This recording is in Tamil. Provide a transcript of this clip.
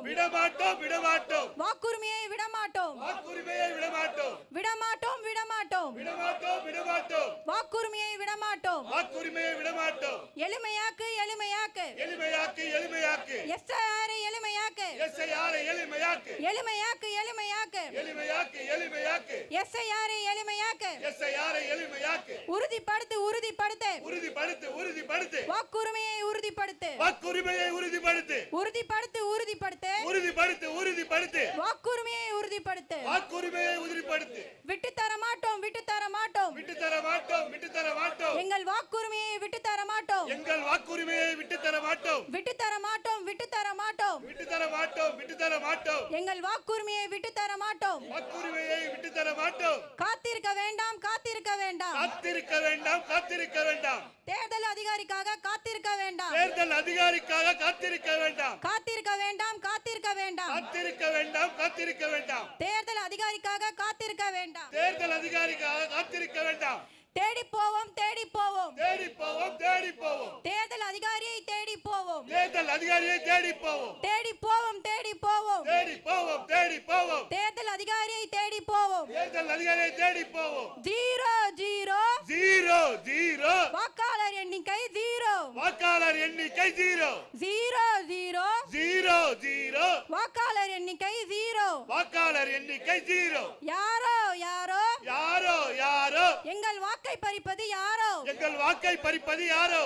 விடமாட்டோம் விடமாட்டோம் வாக்குரிமையை விடமாட்டோம் வாக்குரிமையை விடமாட்டோம் விடமாட்டோம் விடமாட்டோம் விடமாட்டோம் விடமாட்டோம் வாக்குரிமையை விடமாட்டோம் வாக்குரிமையை விடமாட்டோம் எளிமையாக்கு எளிமையாக்கு எளிமையாக்கு எளிமையாக்கு எஸ்ஐஆரை எளிமையாக்கு எஸ்ஐஆரை எளிமையாக்கு எளிமையாக்கு எளிமையாக்கு எளிமையாக்கு எளிமையாக்கு எஸ்ஐஆரை எளிமையாக்கு எஸ்ஐஆரை எளிமையாக்கு உறுதிப்படுத்து உறுதிப்படுத்து உறுதிப்படுத்து உறுதிப்படுத்து வாக்குரிமையை உறுதிப்படுத்து வாக்குரிமையை உறுதிப்படுத்து உறுதிப்படுத்து உறுதிப்படுத்து உறுதிப்படுத்து உறுதிப்படுத்து வாக்குரிமையை உறுதிப்படுத்து வாக்குரிமையை உறுதிப்படுத்து விட்டு தர மாட்டோம் விட்டு தர மாட்டோம் விட்டு தர மாட்டோம் விட்டு தர மாட்டோம் எங்கள் வாக்குரிமையை விட்டு தர மாட்டோம் எங்கள் வாக்குரிமையை விட்டு தர மாட்டோம் விட்டு தர மாட்டோம் விட்டு தர மாட்டோம் விட்டு தர மாட்டோம் விட்டு தர மாட்டோம் எங்கள் வாக்குரிமையை விட்டு தர மாட்டோம் வாக்குரிமையை விட்டு தர மாட்டோம் காத்திருக்க வேண்டாம் காத்திருக்க வேண்டாம் காத்திருக்க வேண்டாம் காத்திருக்க வேண்டாம் தேர்தல் அதிகாரிக்காக காத்திருக்க வேண்டாம் தேர்தல் அதிகாரிக்காக காத்திருக்க வேண்டாம் காத்திருக்க வேண்டாம் காத்திருக்க வேண்டாம் காத்திருக்க வேண்டாம் காத்திருக்க வேண்டாம் தேர்தல் அதிகாரிக்காக காத்திருக்க வேண்டாம் தேர்தல் அதிகாரிக்காக காத்திருக்க வேண்டாம் தேடி போவோம் தேடி போவோம் தேடி போவோம் தேடி போவோம் தேர்தல் அதிகாரியை தேடி போவோம் தேர்தல் அதிகாரியை தேடி போவோம் தேடி போவோம் தேடி போவோம் தேடி போவோம் தேடி போவோம் தேர்தல் அதிகாரியை தேடி போவோம் தேர்தல் அதிகாரியை தேடி போவோம் ஜீரோ ஜீரோ ஜீரோ ஜீரோ வாக்காளர் எண்ணிக்கை ஜீரோ வாக்காளர் எண்ணிக்கை zero zero zero zero zero வாக்காளர் எண்ணிக்கை ஜீரோ வாக்காளர் எண்ணிக்கை ஜீரோ யாரோ யாரோ யாரோ யாரோ எங்கள் வாக்கை பறிப்பது யாரோ எங்கள் வாக்கை பறிப்பது யாரோ